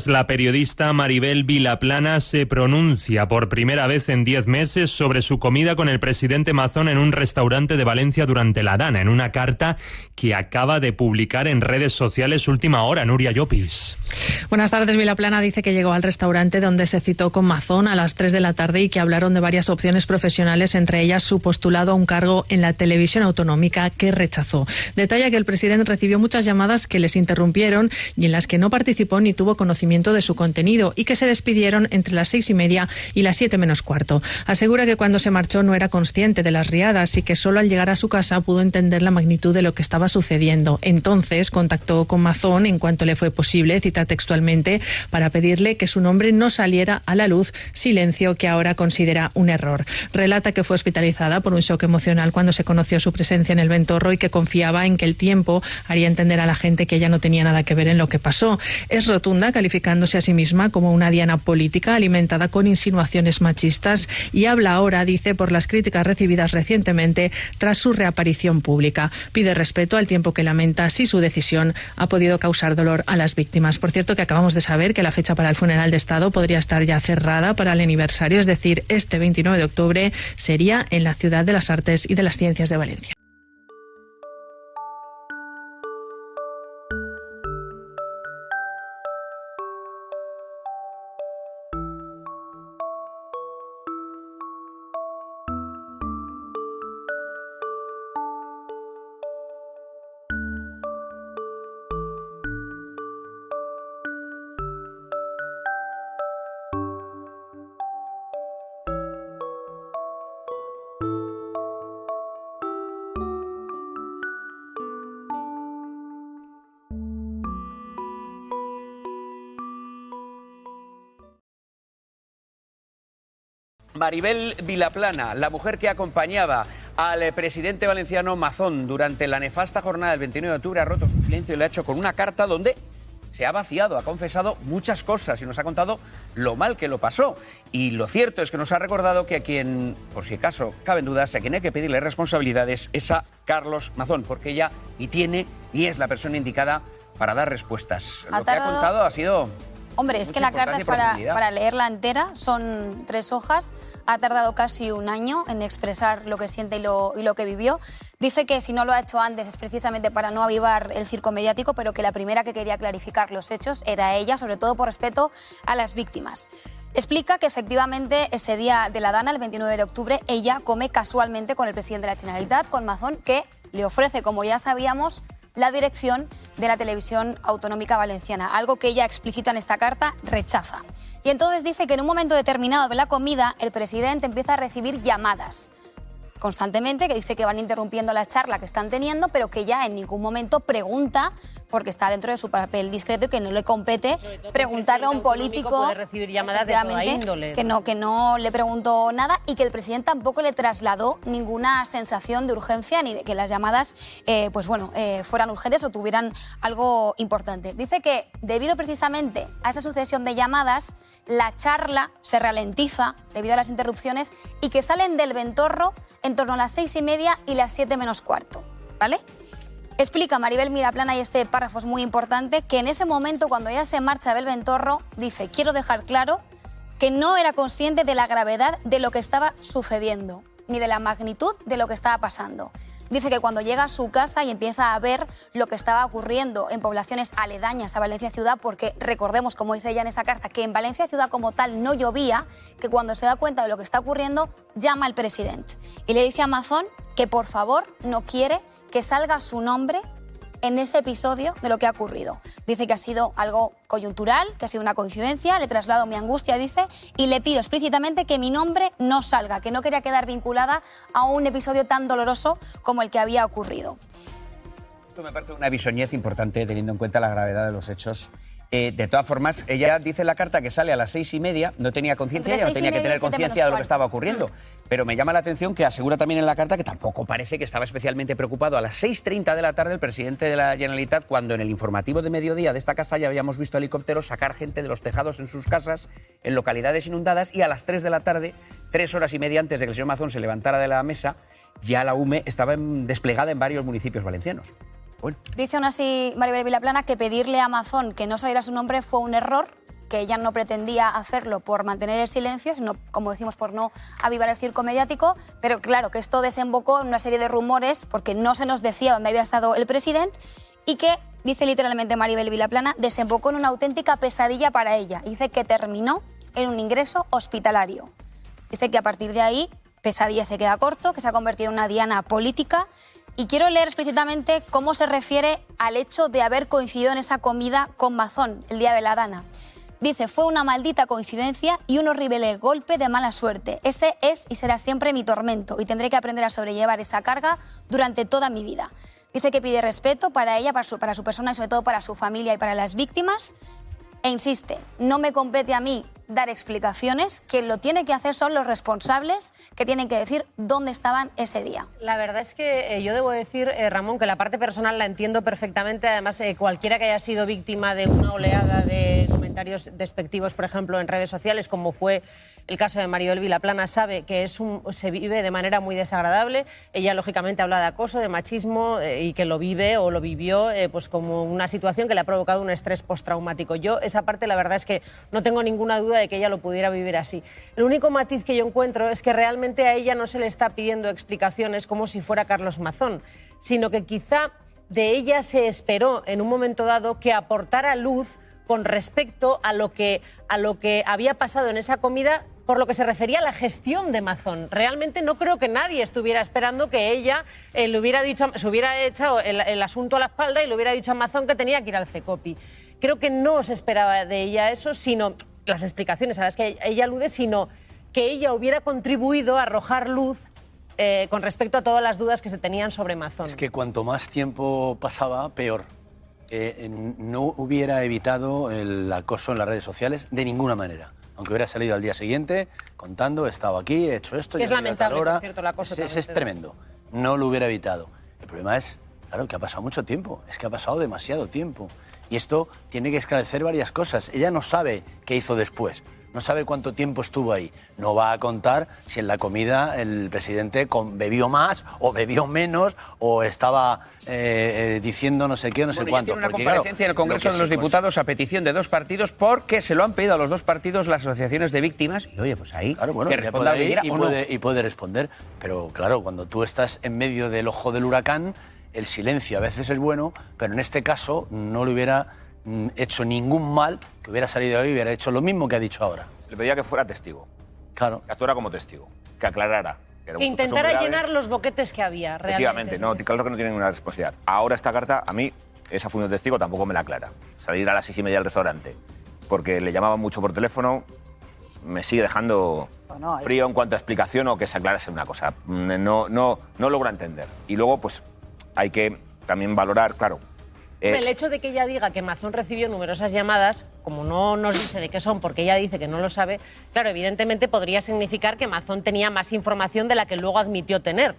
La periodista Maribel Vilaplana se pronuncia por primera vez en 10 meses sobre su comida con el presidente Mazón en un restaurante de Valencia durante la Dana, en una carta que acaba de publicar en redes sociales Última Hora. Nuria Llopis. Buenas tardes. Vilaplana dice que llegó al restaurante donde se citó con Mazón a las 3 de la tarde y que hablaron de varias opciones profesionales, entre ellas su postulado a un cargo en la televisión autonómica, que rechazó. Detalla que el presidente recibió muchas llamadas que les interrumpieron y en las que no participó ni tuvo conocimiento de su contenido, y que se despidieron entre las 6:30 y las 7 menos cuarto. Asegura que cuando se marchó no era consciente de las riadas y que solo al llegar a su casa pudo entender la magnitud de lo que estaba sucediendo. Entonces contactó con Mazón en cuanto le fue posible, cita textualmente, para pedirle que su nombre no saliera a la luz, silencio que ahora considera un error. Relata que fue hospitalizada por un shock emocional cuando se conoció su presencia en el Ventorro y que confiaba en que el tiempo haría entender a la gente que ella no tenía nada que ver en lo que pasó. Es rotunda, calificándose a sí misma como una diana política alimentada con insinuaciones machistas, y habla ahora, dice, por las críticas recibidas recientemente tras su reaparición pública. Pide respeto al tiempo que lamenta si su decisión ha podido causar dolor a las víctimas. Por cierto, que acabamos de saber que la fecha para el funeral de Estado podría estar ya cerrada para el aniversario, es decir, este 29 de octubre sería en la Ciudad de las Artes y de las Ciencias de Valencia. Maribel Vilaplana, la mujer que acompañaba al presidente valenciano Mazón durante la nefasta jornada del 29 de octubre, ha roto su silencio y lo ha hecho con una carta donde se ha vaciado, ha confesado muchas cosas y nos ha contado lo mal que lo pasó. Y lo cierto es que nos ha recordado que a quien, por si acaso caben dudas, a quien hay que pedirle responsabilidades es a Carlos Mazón, porque ella ni tiene ni es la persona indicada para dar respuestas. Lo que ha contado ha sido... Hombre, es que la carta es para leerla entera, son 3 hojas, ha tardado casi un año en expresar lo que siente y lo que vivió. Dice que si no lo ha hecho antes es precisamente para no avivar el circo mediático, pero que la primera que quería clarificar los hechos era ella, sobre todo por respeto a las víctimas. Explica que efectivamente ese día de la Dana, el 29 de octubre, ella come casualmente con el presidente de la Generalitat, con Mazón, que le ofrece, como ya sabíamos, la dirección de la televisión autonómica valenciana, algo que ella explicita en esta carta rechaza. Y entonces dice que en un momento determinado de la comida el presidente empieza a recibir llamadas constantemente, que dice que van interrumpiendo la charla que están teniendo, pero que ya en ningún momento pregunta, porque está dentro de su papel discreto y que no le compete preguntarle a un político, puede recibir llamadas de toda índole, que no le preguntó nada, y que el presidente tampoco le trasladó ninguna sensación de urgencia ni de que las llamadas fueran urgentes o tuvieran algo importante. Dice que debido precisamente a esa sucesión de llamadas, la charla se ralentiza debido a las interrupciones y que salen del Ventorro en torno a las 6:30 y las 7 menos cuarto, ¿vale? Explica Maribel Vilaplana, y este párrafo es muy importante, que en ese momento, cuando ella se marcha del Ventorro, dice: quiero dejar claro que no era consciente de la gravedad de lo que estaba sucediendo, ni de la magnitud de lo que estaba pasando. Dice que cuando llega a su casa y empieza a ver lo que estaba ocurriendo en poblaciones aledañas a Valencia Ciudad, porque recordemos, como dice ella en esa carta, que en Valencia Ciudad como tal no llovía, que cuando se da cuenta de lo que está ocurriendo, llama al presidente y le dice a Mazón que por favor no quiere que salga su nombre en ese episodio de lo que ha ocurrido. Dice que ha sido algo coyuntural, que ha sido una coincidencia, le traslado mi angustia, dice, y le pido explícitamente que mi nombre no salga, que no quería quedar vinculada a un episodio tan doloroso como el que había ocurrido. Esto me parece una bisoñez importante, teniendo en cuenta la gravedad de los hechos. De todas formas, ella dice en la carta que sale a las 6:30, no tenía conciencia, ella no tenía que tener conciencia de lo que estaba ocurriendo. Pero me llama la atención que asegura también en la carta que tampoco parece que estaba especialmente preocupado a las 6:30 de la tarde el presidente de la Generalitat, cuando en el informativo de mediodía de esta casa ya habíamos visto helicópteros sacar gente de los tejados en sus casas, en localidades inundadas, y a las 3 de la tarde, 3 horas y media antes de que el señor Mazón se levantara de la mesa, ya la UME estaba desplegada en varios municipios valencianos. Bueno. Dice aún así Maribel Vilaplana que pedirle a Mazón que no saliera su nombre fue un error, que ella no pretendía hacerlo por mantener el silencio, sino, como decimos, por no avivar el circo mediático, pero claro, que esto desembocó en una serie de rumores, porque no se nos decía dónde había estado el presidente, y que, dice literalmente Maribel Vilaplana, desembocó en una auténtica pesadilla para ella. Dice que terminó en un ingreso hospitalario. Dice que a partir de ahí, pesadilla se queda corto, que se ha convertido en una diana política. Y quiero leer explícitamente cómo se refiere al hecho de haber coincidido en esa comida con Mazón el día de la Dana. Dice, fue una maldita coincidencia y un horrible golpe de mala suerte. Ese es y será siempre mi tormento y tendré que aprender a sobrellevar esa carga durante toda mi vida. Dice que pide respeto para ella, para su persona y sobre todo para su familia y para las víctimas. E insiste, no me compete a mí dar explicaciones, quien lo tiene que hacer son los responsables que tienen que decir dónde estaban ese día. La verdad es que yo debo decir, Ramón, que la parte personal la entiendo perfectamente. Además, cualquiera que haya sido víctima de una oleada de comentarios despectivos, por ejemplo, en redes sociales, como fue el caso de Maribel Vilaplana, sabe que se vive de manera muy desagradable. Ella, lógicamente, habla de acoso, de machismo y que lo vive o lo vivió pues como una situación que le ha provocado un estrés postraumático. Yo, esa parte, la verdad es que no tengo ninguna duda de que ella lo pudiera vivir así. El único matiz que yo encuentro es que realmente a ella no se le está pidiendo explicaciones como si fuera Carlos Mazón, sino que quizá de ella se esperó en un momento dado que aportara luz con respecto a lo que había pasado en esa comida por lo que se refería a la gestión de Mazón. Realmente no creo que nadie estuviera esperando que ella le hubiera dicho, se hubiera echado el asunto a la espalda y le hubiera dicho a Mazón que tenía que ir al CECOPI. Creo que no se esperaba de ella eso, sino las explicaciones a las que ella alude, sino que ella hubiera contribuido a arrojar luz con respecto a todas las dudas que se tenían sobre Mazón. Es que cuanto más tiempo pasaba, peor. No hubiera evitado el acoso en las redes sociales de ninguna manera. Aunque hubiera salido al día siguiente contando, he estado aquí, he hecho esto... Es lamentable, por cierto, el acoso. Es tremendo. No lo hubiera evitado. El problema es, claro, que ha pasado mucho tiempo. Es que ha pasado demasiado tiempo. Y esto tiene que esclarecer varias cosas. Ella no sabe qué hizo después. No sabe cuánto tiempo estuvo ahí. No va a contar si en la comida el presidente bebió más o bebió menos o estaba diciendo no sé qué o no sé cuánto. Tiene una comparecencia en el Congreso de los Diputados a petición de dos partidos porque se lo han pedido a los dos partidos las asociaciones de víctimas. Y oye, pues ahí, claro, bueno, que responda y puede responder. Pero claro, cuando tú estás en medio del ojo del huracán, el silencio a veces es bueno, pero en este caso no le hubiera hecho ningún mal, que hubiera salido ahí y hubiera hecho lo mismo que ha dicho ahora. Le pedía que fuera testigo. Claro. Que actuara como testigo. Que aclarara. Que intentara llenar los boquetes que había, realmente. Efectivamente, no, claro que no tiene ninguna responsabilidad. Ahora esta carta, a mí, esa función de testigo tampoco me la aclara. Salir a las 6:30 del restaurante, porque le llamaban mucho por teléfono, me sigue dejando frío en cuanto a explicación o que se aclarase una cosa. No logro entender. Y luego, pues, hay que también valorar, claro. El hecho de que ella diga que Mazón recibió numerosas llamadas, como no nos dice de qué son, porque ella dice que no lo sabe, claro, evidentemente podría significar que Mazón tenía más información de la que luego admitió tener.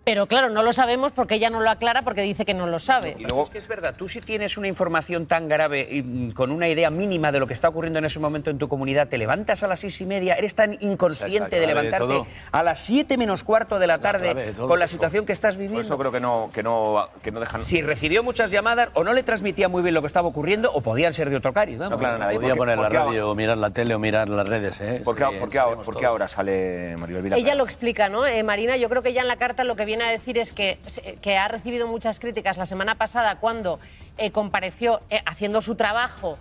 Pero claro, no lo sabemos porque ella no lo aclara porque dice que no lo sabe. Y luego, es que es verdad, tú si tienes una información tan grave y con una idea mínima de lo que está ocurriendo en ese momento en tu comunidad, te levantas a las 6:30, eres tan inconsciente de levantarte a las 7 menos cuarto de la tarde con la situación que estás viviendo. Por eso creo que no dejan... Si recibió muchas llamadas o no le transmitía muy bien lo que estaba ocurriendo o podían ser de otro cariz. No claro, nada. Podía poner la radio o mirar la tele o mirar las redes. ¿Por qué ahora sale Maribel Vilaplana? Ella lo explica, ¿no? Marina, yo creo que ya en la carta lo que viene a decir es que ha recibido muchas críticas la semana pasada cuando compareció haciendo su trabajo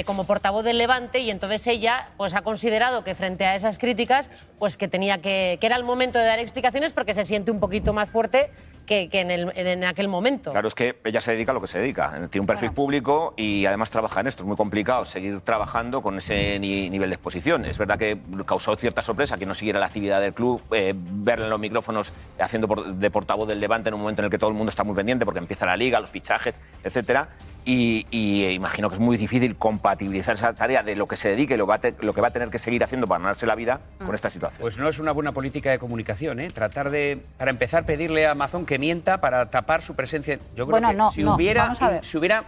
como portavoz del Levante, y entonces ella pues ha considerado que frente a esas críticas pues que era el momento de dar explicaciones porque se siente un poquito más fuerte que en aquel momento. Claro, es que ella se dedica a lo que se dedica. Tiene un perfil público y además trabaja en esto. Es muy complicado seguir trabajando con ese nivel de exposición. Es verdad que causó cierta sorpresa que no siguiera la actividad del club, verle en los micrófonos haciendo de portavoz del Levante en un momento en el que todo el mundo está muy pendiente porque empieza la Liga, los fichajes, etcétera. Y imagino que es muy difícil compatibilizar esa tarea de lo que se dedique y lo que va a tener que seguir haciendo para ganarse la vida con esta situación. Pues no es una buena política de comunicación, ¿eh? Tratar de, para empezar, pedirle a Mazón que mienta para tapar su presencia. Yo creo que si hubiera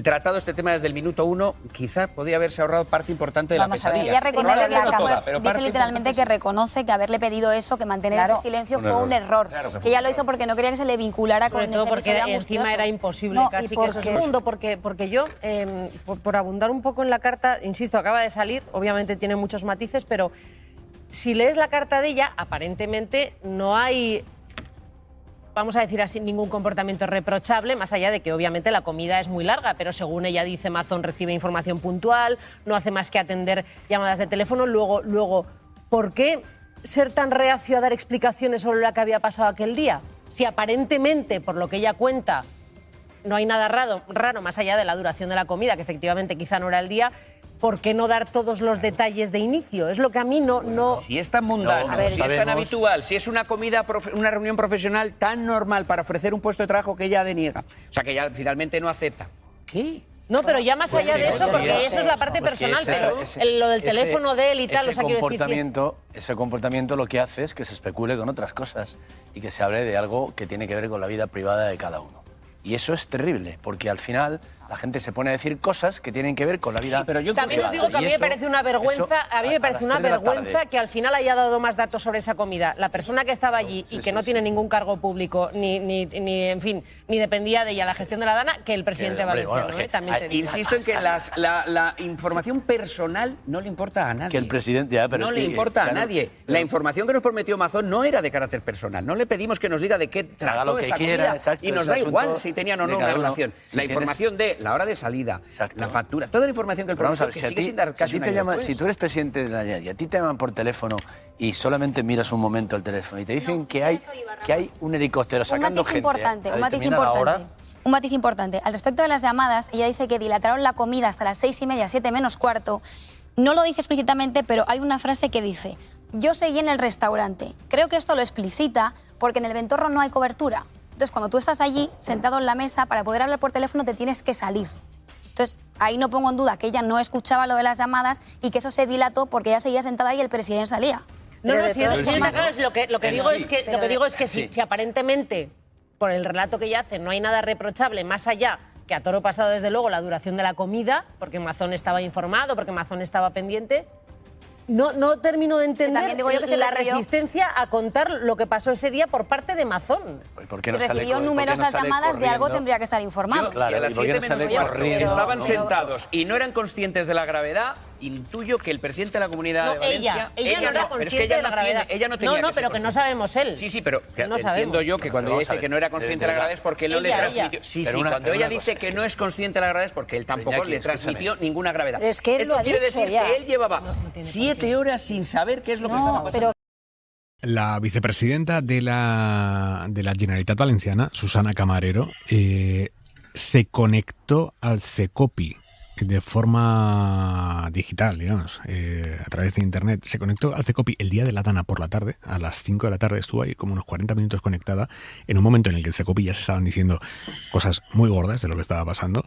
tratado este tema desde el minuto 1, quizás podría haberse ahorrado parte importante de la pesadilla. Ella reconoce que no toda, pero dice literalmente que reconoce que haberle pedido eso, que mantener ese silencio fue un error. Que ella lo hizo porque no quería que se le vinculara con ese episodio angustioso. Encima era imposible casi que eso segundo, porque yo, por abundar un poco en la carta, insisto, acaba de salir, obviamente tiene muchos matices, pero si lees la carta de ella, aparentemente no hay, vamos a decir así, ningún comportamiento reprochable, más allá de que obviamente la comida es muy larga, pero según ella dice, Mazón recibe información puntual, no hace más que atender llamadas de teléfono. Luego, ¿por qué ser tan reacio a dar explicaciones sobre lo que había pasado aquel día? Si aparentemente, por lo que ella cuenta, no hay nada raro más allá de la duración de la comida, que efectivamente quizá no era el día, ¿por qué no dar todos los detalles de inicio? Es lo que a mí no... Si es tan mundano, si es tan habitual, si es una comida, una reunión profesional tan normal para ofrecer un puesto de trabajo que ella deniega, o sea, que ella finalmente no acepta. ¿Qué? No, pero ya más allá de eso, porque eso es la parte personal, pero lo del teléfono de él y tal, o sea, quiero decir... Ese comportamiento lo que hace es que se especule con otras cosas y que se hable de algo que tiene que ver con la vida privada de cada uno. Y eso es terrible, porque al final la gente se pone a decir cosas que tienen que ver con la vida. Sí, pero yo también os digo que a mí me parece una vergüenza, que al final haya dado más datos sobre esa comida. La persona que estaba allí y que no tiene ningún cargo público, ni dependía de ella la gestión de la Dana, que el presidente valenciano. También te digo. Insisto en que la información personal no le importa a nadie. Que el presidente no le importa a nadie. La información que nos prometió Mazón no era de carácter personal. No le pedimos que nos diga de qué trató esta comida y nos da igual si tenían o no una relación. La información de la hora de salida, la factura, toda la información que el programa que sigue sin dar casi si tú eres presidente de la DIAD y a ti te llaman por teléfono y solamente miras un momento el teléfono y te dicen que hay un helicóptero sacando gente... Un matiz importante. Al respecto de las llamadas, ella dice que dilataron la comida hasta las 6:30, 7 menos cuarto. No lo dice explícitamente, pero hay una frase que dice: yo seguí en el restaurante. Creo que esto lo explicita porque en el Ventorro no hay cobertura. Entonces, cuando tú estás allí, sentado en la mesa, para poder hablar por teléfono te tienes que salir. Entonces, ahí no pongo en duda que ella no escuchaba lo de las llamadas y que eso se dilató porque ella seguía sentada y el presidente salía. No, si está claro, lo que digo es que si aparentemente, por el relato que ella hace, no hay nada reprochable, más allá que a toro pasado, desde luego, la duración de la comida, porque Mazón estaba informado, porque Mazón estaba pendiente... No termino de entender la resistencia a contar lo que pasó ese día por parte de Mazón. Si recibió numerosas llamadas, de algo tendría que estar informado. Si a las 7 menos cuarto estaban sentados y no eran conscientes de la gravedad, intuyo que el presidente de la Comunidad de Valencia... Ella no era consciente de la gravedad. Ella no tenía pero que no sabemos él. Sí, pero entiendo yo que cuando ella dice que no era consciente de la gravedad es porque no le transmitió... Sí, cuando ella dice que no es consciente de la gravedad es porque él tampoco le transmitió ninguna gravedad. Esto quiere decir que él llevaba 7 horas sin saber qué es lo que estaba pasando. La vicepresidenta de la Generalitat Valenciana, Susana Camarero, se conectó al CECOPI de forma digital, digamos, a través de internet. Se conectó al CECOPI el día de la Dana por la tarde, a las 5 de la tarde, estuvo ahí como unos 40 minutos conectada, en un momento en el que el CECOPI ya se estaban diciendo cosas muy gordas de lo que estaba pasando.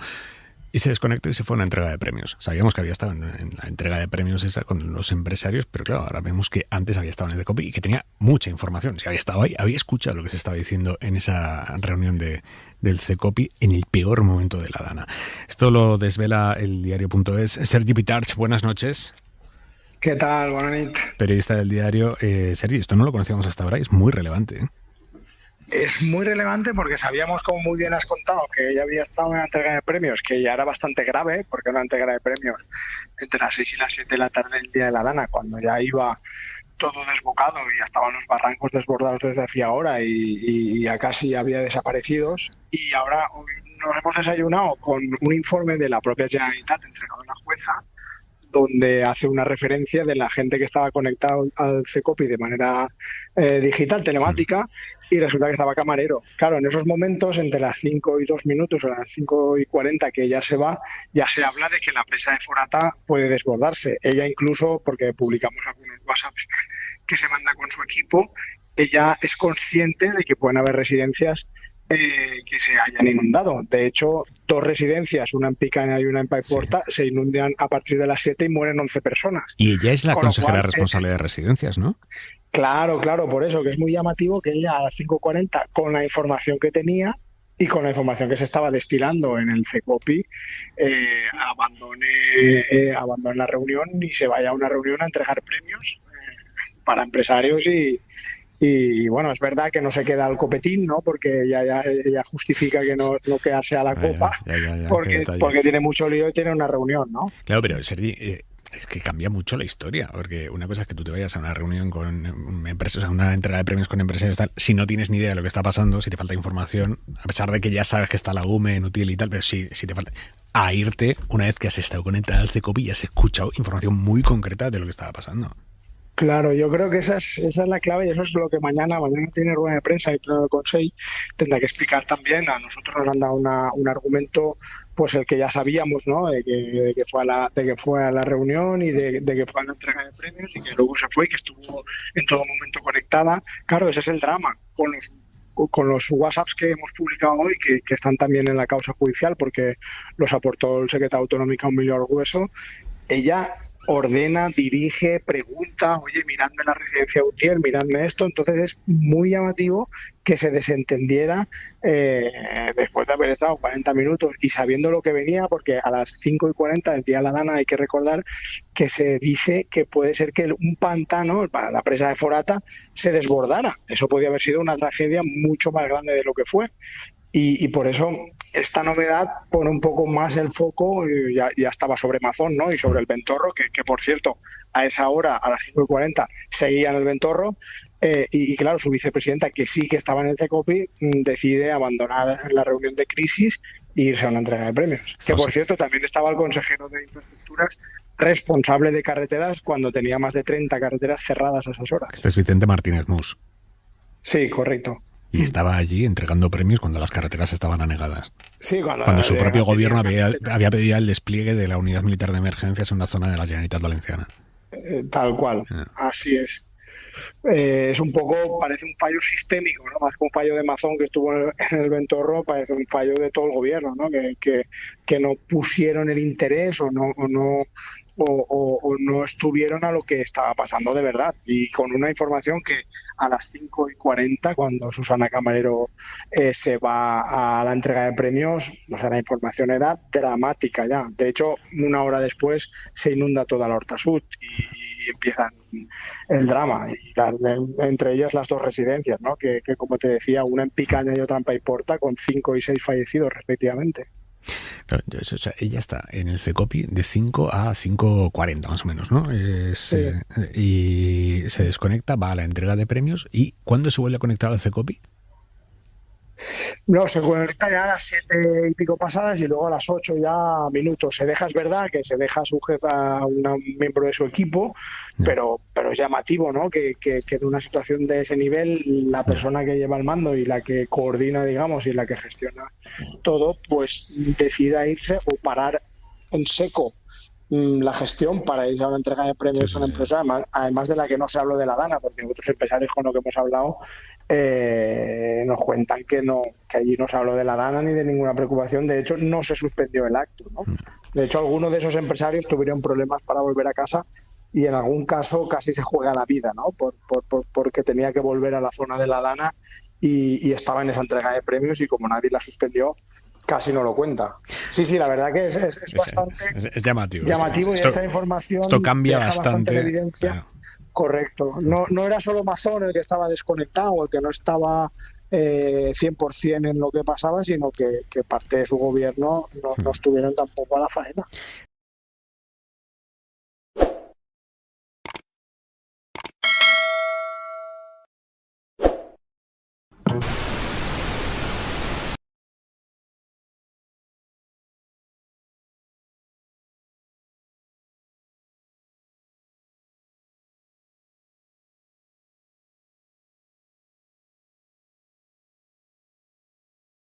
Y se desconectó y se fue a una entrega de premios. Sabíamos que había estado en la entrega de premios esa con los empresarios, pero claro, ahora vemos que antes había estado en el CECOPI y que tenía mucha información. Si había estado ahí, había escuchado lo que se estaba diciendo en esa reunión del CECOPI en el peor momento de la Dana. Esto lo desvela el diario.es. Sergi Pitarch, buenas noches. ¿Qué tal? Buenas noches. Periodista del diario. Sergi, esto no lo conocíamos hasta ahora y es muy relevante, ¿eh? Es muy relevante porque sabíamos, como muy bien has contado, que ella había estado en una entrega de premios, que ya era bastante grave, porque una entrega de premios entre las 6 y las 7 de la tarde del día de la Dana, cuando ya iba todo desbocado y ya estaban los barrancos desbordados desde hacía hora y ya casi había desaparecidos. Y ahora nos hemos desayunado con un informe de la propia Generalitat entregado a la jueza, donde hace una referencia de la gente que estaba conectado al CECOPI de manera digital, telemática, y resulta que estaba Camarero. Claro, en esos momentos, entre las 5 y 2 minutos o las 5 y 40 que ella se va, ya se habla de que la presa de Forata puede desbordarse. Ella incluso, porque publicamos algunos WhatsApps que se manda con su equipo, ella es consciente de que pueden haber residencias que se hayan inundado. De hecho, 2 residencias, una en Picaña y una en Paiporta, se inundan a partir de las 7 y mueren 11 personas. Y ella es la consejera responsable de residencias, ¿no? Claro, por eso, que es muy llamativo que ella a las 5:40, con la información que tenía, y con la información que se estaba destilando en el CECOPI, abandone la reunión y se vaya a una reunión a entregar premios para empresarios y bueno, es verdad que no se queda al copetín, ¿no? Porque ella justifica que no quedarse a la copa, porque tiene mucho lío y tiene una reunión, ¿no? Claro, pero Sergi, es que cambia mucho la historia, porque una cosa es que tú te vayas a una reunión con empresas, a una entrega de premios con empresarios, tal, si no tienes ni idea de lo que está pasando, si te falta información, a pesar de que ya sabes que está la UME, útil y tal, pero si te falta, a irte una vez que has estado conectado al CECOPI y has escuchado información muy concreta de lo que estaba pasando. Claro, yo creo que esa es la clave y eso es lo que mañana tiene rueda de prensa y pleno del Consejo tendrá que explicar también. A nosotros nos han dado un argumento, pues el que ya sabíamos, ¿no? De que fue a la reunión y de que fue a la entrega de premios y que luego se fue y que estuvo en todo momento conectada. Claro, ese es el drama con los WhatsApps que hemos publicado hoy, que están también en la causa judicial porque los aportó el secretario autonómico Emilio Argueso. Ella ordena, dirige, pregunta, oye, miradme la residencia Utiel, miradme esto. Entonces es muy llamativo que se desentendiera después de haber estado 40 minutos y sabiendo lo que venía, porque a las 5:40 del día de la Dana hay que recordar que se dice que puede ser que un pantano, la presa de Forata, se desbordara. Eso podía haber sido una tragedia mucho más grande de lo que fue. Y por eso esta novedad pone un poco más el foco, ya estaba sobre Mazón, ¿no? Y sobre el Ventorro, que por cierto, a esa hora, a las 5:40, seguía en el Ventorro. Y claro, su vicepresidenta, que sí que estaba en el CECOPI, decide abandonar la reunión de crisis e irse a una entrega de premios. Que por cierto, también estaba el consejero de Infraestructuras responsable de carreteras cuando tenía más de 30 carreteras cerradas a esas horas. Este es Vicente Martínez Mus. Sí, correcto. Y estaba allí entregando premios cuando las carreteras estaban anegadas. Sí, cuando su propio gobierno había pedido el despliegue de la unidad militar de emergencias en una zona de la Generalitat Valenciana. Tal cual, así es. Es un poco, parece un fallo sistémico, ¿no? Más que un fallo de Mazón que estuvo en el Ventorro, parece un fallo de todo el gobierno, ¿no? Que no pusieron el interés o no estuvieron a lo que estaba pasando de verdad. Y con una información que a las 5:40, cuando Susana Camarero se va a la entrega de premios, o sea, la información era dramática ya. De hecho, una hora después se inunda toda la Horta Sud y empieza el drama. Y entre ellas las dos residencias, ¿no? Que como te decía, una en Picaña y otra en Paiporta, con 5 y 6 fallecidos respectivamente. Claro, o sea, ella está en el CECOPI de 5 a 5:40 más o menos, ¿no? Sí. Y se desconecta, va a la entrega de premios. ¿Y cuándo se vuelve a conectar al CECOPI? No, se conecta ya a las 7 y pico pasadas y luego a las 8 ya minutos. Se deja, es verdad, que se deja sujeta a un miembro de su equipo, pero es llamativo, ¿no? Que en una situación de ese nivel la persona que lleva el mando y la que coordina, digamos, y la que gestiona todo, pues decida irse o parar en seco la gestión para ir a una entrega de premios con empresas, además de la que no se habló de la Dana, porque otros empresarios con los que hemos hablado nos cuentan que allí no se habló de la Dana ni de ninguna preocupación. De hecho, no se suspendió el acto, ¿no? De hecho, algunos de esos empresarios tuvieron problemas para volver a casa y en algún caso casi se juega la vida, ¿no? Porque tenía que volver a la zona de la Dana y estaba en esa entrega de premios y como nadie la suspendió, casi no lo cuenta. Sí, la verdad que es bastante es llamativo. Y esta información esto cambia deja bastante en evidencia. Claro. Correcto. No era solo Mazón el que estaba desconectado, el que no estaba 100% en lo que pasaba, sino que parte de su gobierno no estuvieron tampoco a la faena.